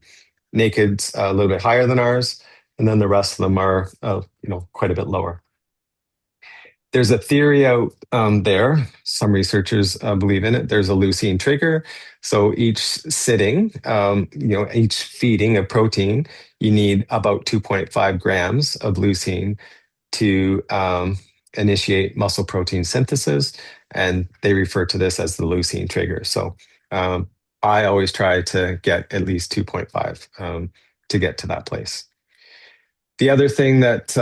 A: Naked's a little bit higher than ours, and then the rest of them are quite a bit lower. There's a theory out there. Some researchers believe in it. There's a leucine trigger. So each sitting, each feeding of protein, you need about 2.5 grams of leucine to initiate muscle protein synthesis, and they refer to this as the leucine trigger. So I always try to get at least 2.5 to get to that place. The other thing that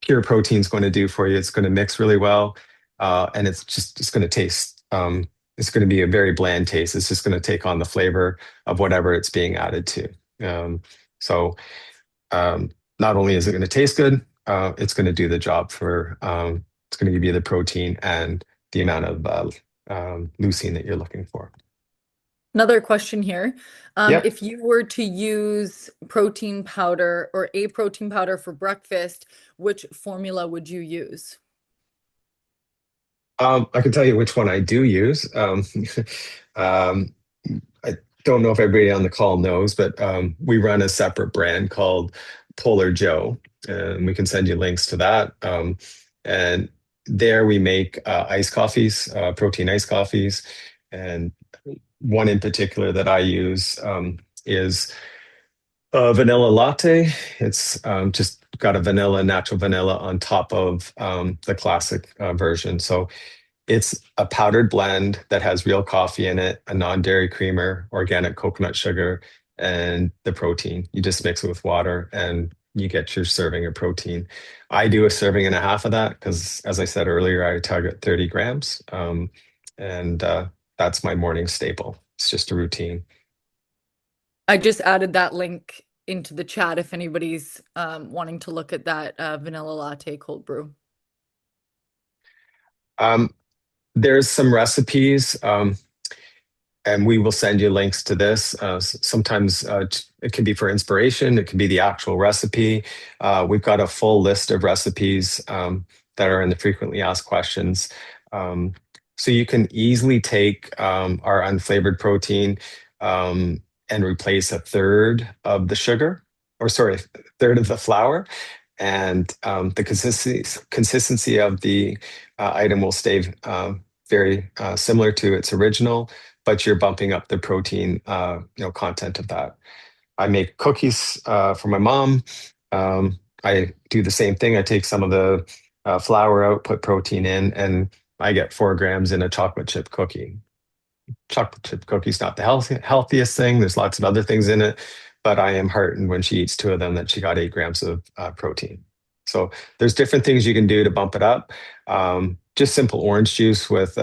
A: pure protein is going to do for you, it's going to mix really well, and it's going to taste. It's going to be a very bland taste. It's just going to take on the flavor of whatever it's being added to. So not only is it going to taste good, it's going to do the job for. It's going to give you the protein and the amount of leucine that you're looking for.
D: Another question here.
A: Yep.
D: If you were to use protein powder or a protein powder for breakfast, which formula would you use?
A: I can tell you which one I do use. I don't know if everybody on the call knows, but we run a separate brand called Polar Joe, and we can send you links to that. And there we make iced coffees, protein iced coffees, and one in particular that I use is a vanilla latte. It's just got a natural vanilla on top of the classic version. So it's a powdered blend that has real coffee in it, a non-dairy creamer, organic coconut sugar, and the protein. You just mix it with water and you get your serving of protein. I do a serving and a half of that because, as I said earlier, I target 30 grams. And that's my morning staple. It's just a routine.
D: I just added that link into the chat if anybody's wanting to look at that vanilla latte cold brew.
A: There's some recipes, and we will send you links to this. Sometimes it can be for inspiration. It can be the actual recipe. We've got a full list of recipes that are in the frequently asked questions. So you can easily take our unflavored protein and replace a third of the sugar, or sorry, a third of the flour, and the consistency of the item will stay very similar to its original, but you're bumping up the protein content of that. I make cookies for my mom. I do the same thing. I take some of the flour out, put protein in, and I get 4 grams in a chocolate chip cookie. Chocolate chip cookie's not the healthiest thing. There's lots of other things in it, but I am heartened when she eats 2 of them that she got 8 grams of protein. So there's different things you can do to bump it up. Just simple orange juice with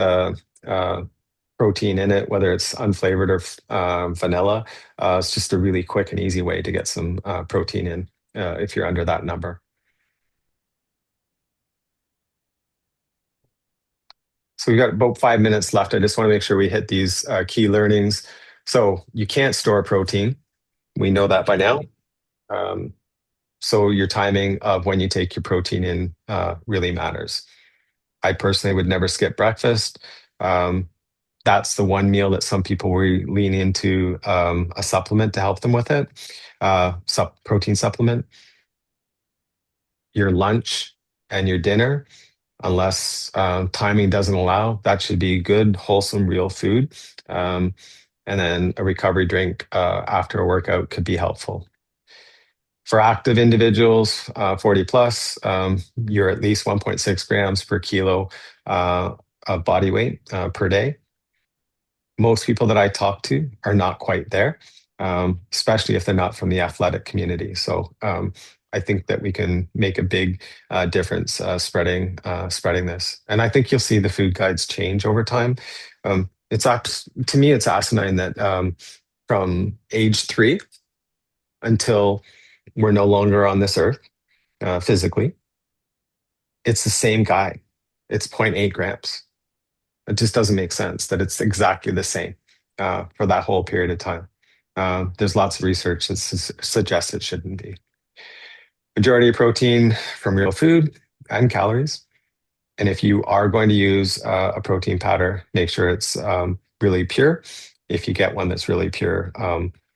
A: protein in it, whether it's unflavored or vanilla. It's just a really quick and easy way to get some protein in if you're under that number. So we've got about 5 minutes left. I just want to make sure we hit these key learnings. So you can't store protein. We know that by now. So your timing of when you take your protein in really matters. I personally would never skip breakfast. That's the one meal that some people will lean into a supplement to help them with it, protein supplement. Your lunch and your dinner, unless timing doesn't allow, that should be good, wholesome, real food. And then a recovery drink after a workout could be helpful. For active individuals, 40 plus, you're at least 1.6 grams per kilo of body weight per day. Most people that I talk to are not quite there, especially if they're not from the athletic community. So I think that we can make a big difference spreading this. And I think you'll see the food guides change over time. To me, it's asinine that from age 3 until we're no longer on this earth physically, it's the same guide. it's 0.8 grams. It just doesn't make sense that it's exactly the same for that whole period of time. There's lots of research that suggests it shouldn't be. Majority of protein from real food and calories. And if you are going to use a protein powder, make sure it's really pure. If you get one that's really pure,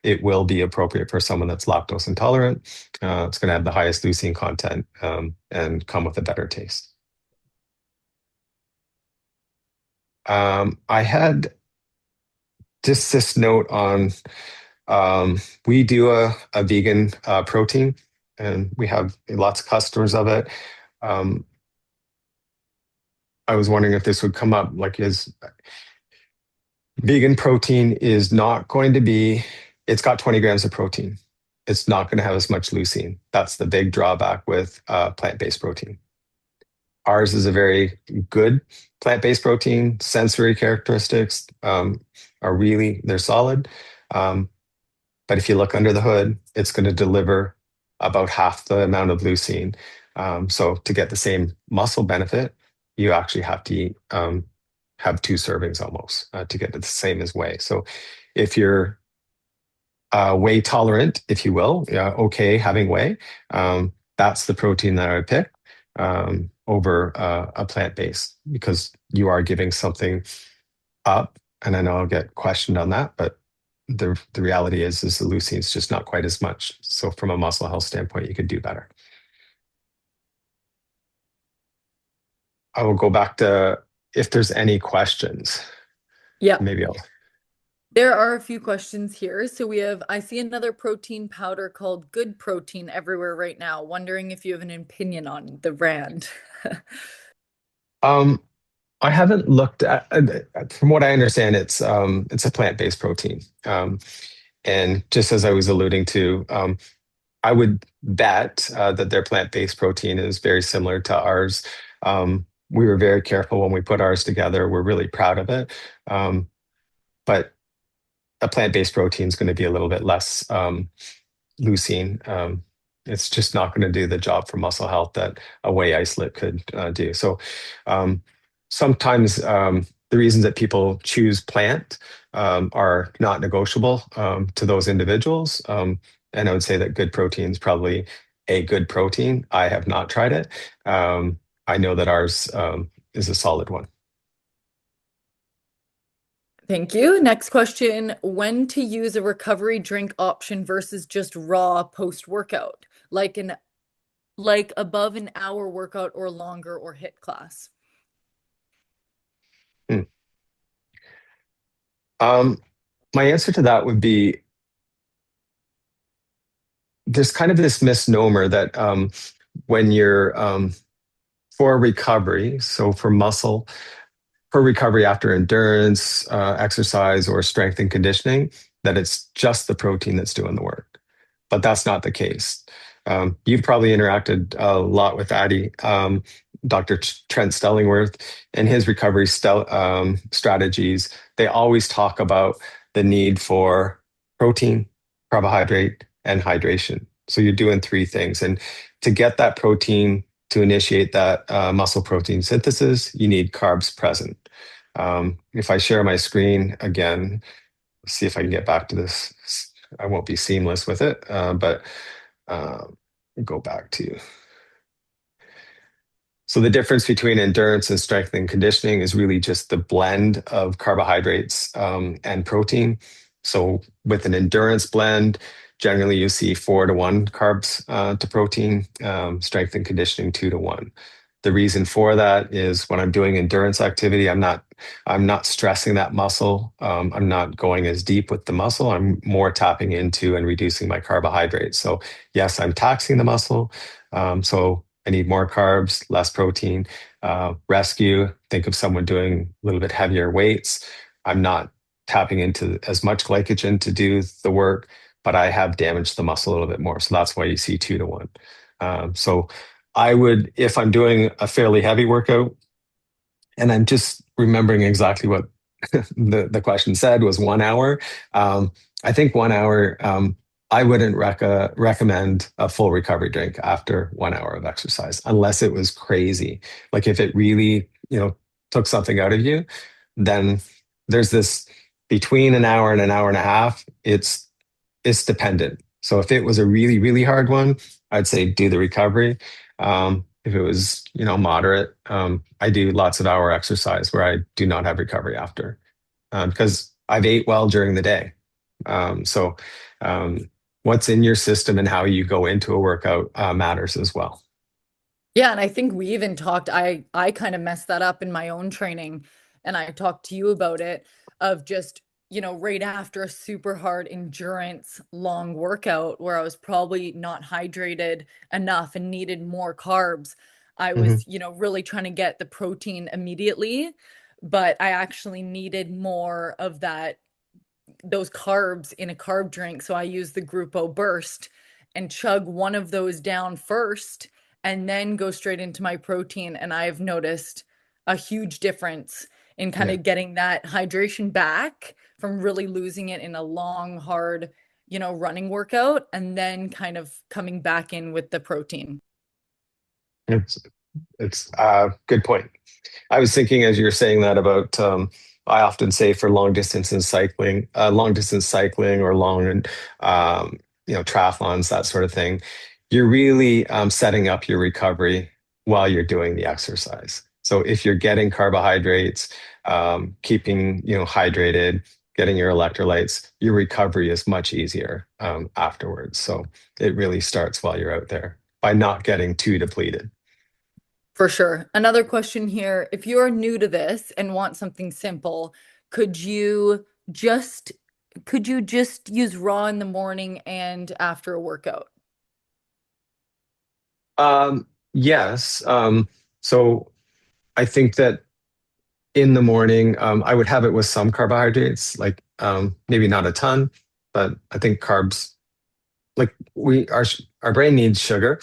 A: it will be appropriate for someone that's lactose intolerant. It's going to have the highest leucine content and come with a better taste. I had just this note on, we do a vegan protein, and we have lots of customers of it. I was wondering if this would come up, like, is vegan protein is not going to be, it's got 20 grams of protein. It's not going to have as much leucine. That's the big drawback with plant-based protein. Ours is a very good plant-based protein. Sensory characteristics are really, they're solid. But if you look under the hood, it's going to deliver about half the amount of leucine. So to get the same muscle benefit, you actually have to eat, have 2 servings almost to get the same as whey. So if you're whey tolerant, if you will, okay having whey, that's the protein that I would pick over a plant-based, because you are giving something up. And I know I'll get questioned on that, but the reality is the leucine is just not quite as much. So from a muscle health standpoint, you could do better. I will go back to if there's any questions.
D: Yeah.
A: Maybe I'll.
D: There are a few questions here. So I see another protein powder called Good Protein everywhere right now. Wondering if you have an opinion on the brand.
A: I haven't looked at, from what I understand, it's a plant-based protein. And just as I was alluding to, I would bet that their plant-based protein is very similar to ours. We were very careful when we put ours together. We're really proud of it. But a plant-based protein is going to be a little bit less leucine. It's just not going to do the job for muscle health that a whey isolate could do. So sometimes the reasons that people choose plant are not negotiable to those individuals. And I would say that Good Protein is probably a good protein. I have not tried it. I know that ours is a solid one.
D: Thank you. Next question, when to use a recovery drink option versus just raw post-workout, like above an hour workout or longer or HIIT class?
A: My answer to that would be, there's kind of this misnomer that when you're for recovery, so for muscle, for recovery after endurance, exercise, or strength and conditioning, that it's just the protein that's doing the work. But that's not the case. You've probably interacted a lot with Addy, Dr. Trent Stellingworth, and his recovery strategies. They always talk about the need for protein, carbohydrate, and hydration. So you're doing 3 things. And to get that protein, to initiate that muscle protein synthesis, you need carbs present. If I share my screen again, see if I can get back to this. I won't be seamless with it, but go back to. So the difference between endurance and strength and conditioning is really just the blend of carbohydrates and protein. So with an endurance blend, generally you see 4-to-1 carbs to protein, strength and conditioning 2-to-1. The reason for that is when I'm doing endurance activity, I'm not stressing that muscle. I'm not going as deep with the muscle. I'm more tapping into and reducing my carbohydrates. So yes, I'm taxing the muscle. So I need more carbs, less protein. Rescue, think of someone doing a little bit heavier weights. I'm not tapping into as much glycogen to do the work, but I have damaged the muscle a little bit more. So that's why you see 2-to-1. So I would, if I'm doing a fairly heavy workout, and I'm just remembering exactly what the question said was 1 hour. I think 1 hour, I wouldn't recommend a full recovery drink after 1 hour of exercise, unless it was crazy. Like if it really took something out of you, then there's this between an hour and an hour and a half, it's dependent. So if it was a really, really hard one, I'd say do the recovery. If it was, moderate, I do lots of hour exercise where I do not have recovery after, because I've ate well during the day. So what's in your system and how you go into a workout matters as well.
D: Yeah, and I think we even talked, I kind of messed that up in my own training, and I talked to you about it, of just, right after a super hard endurance long workout where I was probably not hydrated enough and needed more carbs. I
A: Mhm.
D: was, really trying to get the protein immediately, but I actually needed more of those carbs in a carb drink. So I use the Grupo Burst and chug one of those down first and then go straight into my protein. And I've noticed a huge difference in kind
A: Yeah.
D: of getting that hydration back from really losing it in a long, hard, running workout, and then kind of coming back in with the protein.
A: It's a good point. I was thinking as you were saying that about, I often say for long distance cycling or triathlons, that sort of thing, you're really setting up your recovery while you're doing the exercise. So if you're getting carbohydrates, keeping, hydrated, getting your electrolytes, your recovery is much easier afterwards. So it really starts while you're out there by not getting too depleted.
D: For sure. Another question here. If you're new to this and want something simple, could you just could you just use raw in the morning and after a workout?
A: Yes. So I think that in the morning, I would have it with some carbohydrates, like maybe not a ton, but I think carbs, like our brain needs sugar,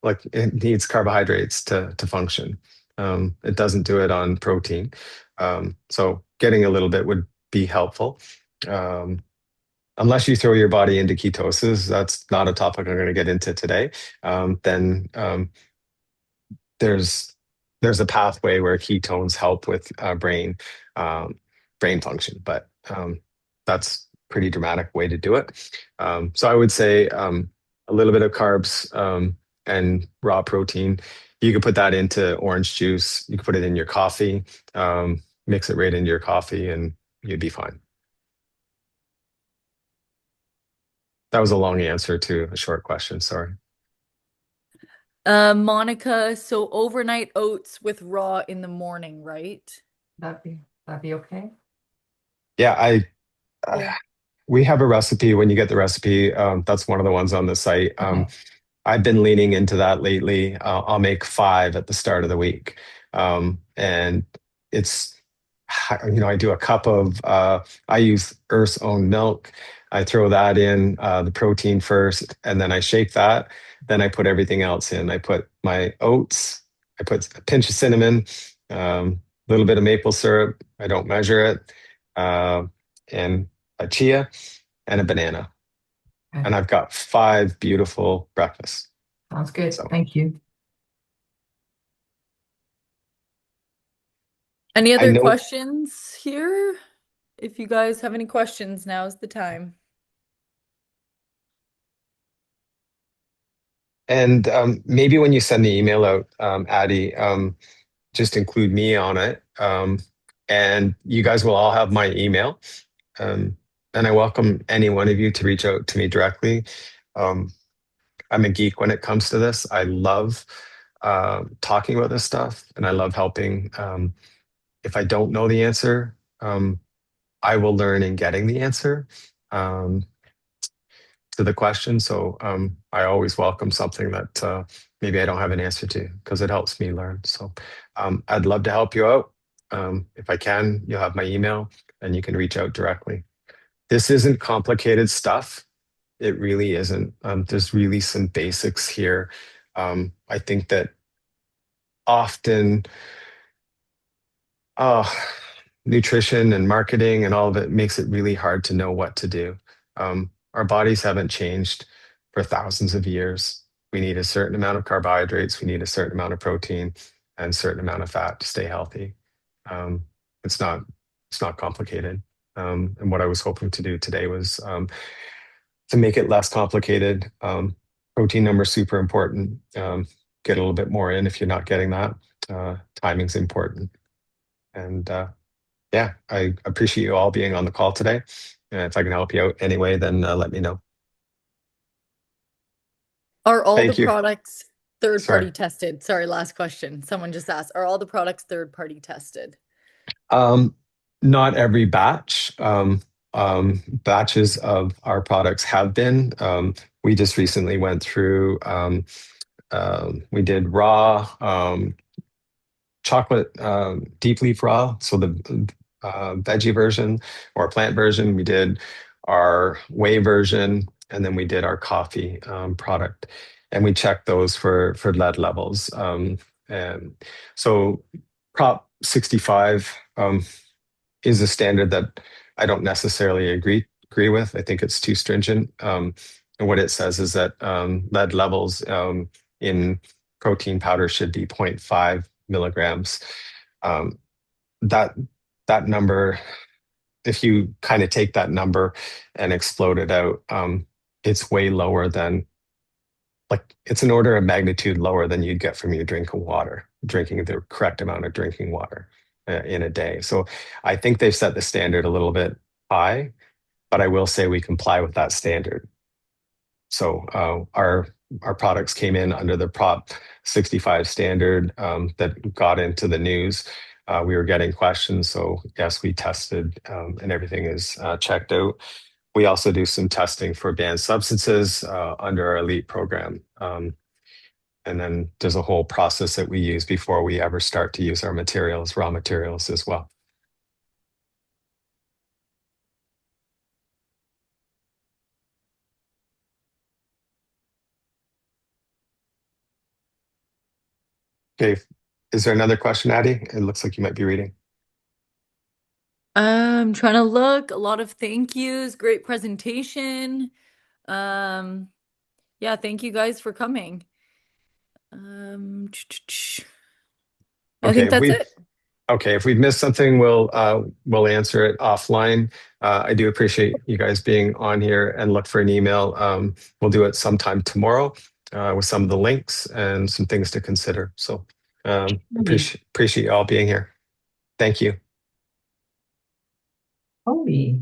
A: like it needs carbohydrates to function. It doesn't do it on protein. So getting a little bit would be helpful. Um, Unless you throw your body into ketosis, that's not a topic I'm going to get into today. Then there's there's a pathway where ketones help with um, brain function, but that's pretty dramatic way to do it. So I would say a little bit of carbs and raw protein. You could put that into orange juice. You could put it in your coffee, mix it right into your coffee, and you'd be fine. That was a long answer to a short question. Sorry.
D: Monica, so overnight oats with raw in the morning, right?
E: That'd be okay.
A: Yeah,
D: Yeah.
A: we have a recipe. When you get the recipe, that's one of the ones on the site.
E: Okay.
A: I've been leaning into that lately. I'll make 5 at the start of the week, and it's I do a cup of I use Earth's Own milk. I throw that in the protein first, and then I shake that. Then I put everything else in. I put my oats. I put a pinch of cinnamon, a little bit of maple syrup. I don't measure it, and a chia and a banana.
E: Okay.
A: And I've got 5 beautiful breakfasts.
E: Sounds good.
A: So
E: Thank you.
D: Any
A: I
D: other
A: know,
D: questions here? If you guys have any questions, now's the time.
A: and maybe when you send the email out, Addie, just include me on it. And you guys will all have my email. And I welcome any one of you to reach out to me directly. Um, I'm a geek when it comes to this. I love talking about this stuff, and I love helping. If I don't know the answer, I will learn in getting the answer to the question. So I always welcome something that maybe I don't have an answer to, because it helps me learn. So I'd love to help you out. If I can, you'll have my email and you can reach out directly. This isn't complicated stuff. It really isn't. There's really some basics here. I think that often nutrition and marketing and all of it makes it really hard to know what to do. Our bodies haven't changed for thousands of years. We need a certain amount of carbohydrates. We need a certain amount of protein. and certain amount of fat to stay healthy. Um, it's not complicated. And what I was hoping to do today was to make it less complicated. Protein number is super important. Get a little bit more in if you're not getting that. Timing's important. And yeah, I appreciate you all being on the call today. And if I can help you out anyway, then let me know.
D: Are all
A: Thank
D: the
A: you.
D: products third party
A: Sorry.
D: tested? Sorry, last question. Someone just asked, are all the products third party tested?
A: Not every batch. Batches of our products have been. We just recently went through, we did raw chocolate deep leaf raw, so the veggie version or plant version. We did our whey version, and then we did our coffee product, and we checked those for lead levels. And so Prop 65 is a standard that I don't necessarily agree with. I think it's too stringent. And what it says is that lead levels in protein powder should be 0.5 milligrams. That number, if you kind of take that number and explode it out, it's way lower than, like, it's an order of magnitude lower than you'd get from your drinking the correct amount of drinking water in a day. So I think they've set the standard a little bit high, but I will say we comply with that standard. So our products came in under the Prop 65 standard that got into the news. We were getting questions, so yes, we tested and everything is checked out. We also do some testing for banned substances under our elite program. And then there's a whole process that we use before we ever start to use our materials, raw materials as well. Okay, is there another question, Addie? It looks like you might be reading.
D: I'm trying to look. A lot of thank yous. Great presentation. Yeah, thank you guys for coming. I think that's it.
A: Okay, if we've missed something, we'll answer it offline. I do appreciate you guys being on here, and look for an email. We'll do it sometime tomorrow with some of the links and some things to consider. So appreciate you all being here. Thank you.
E: Toby.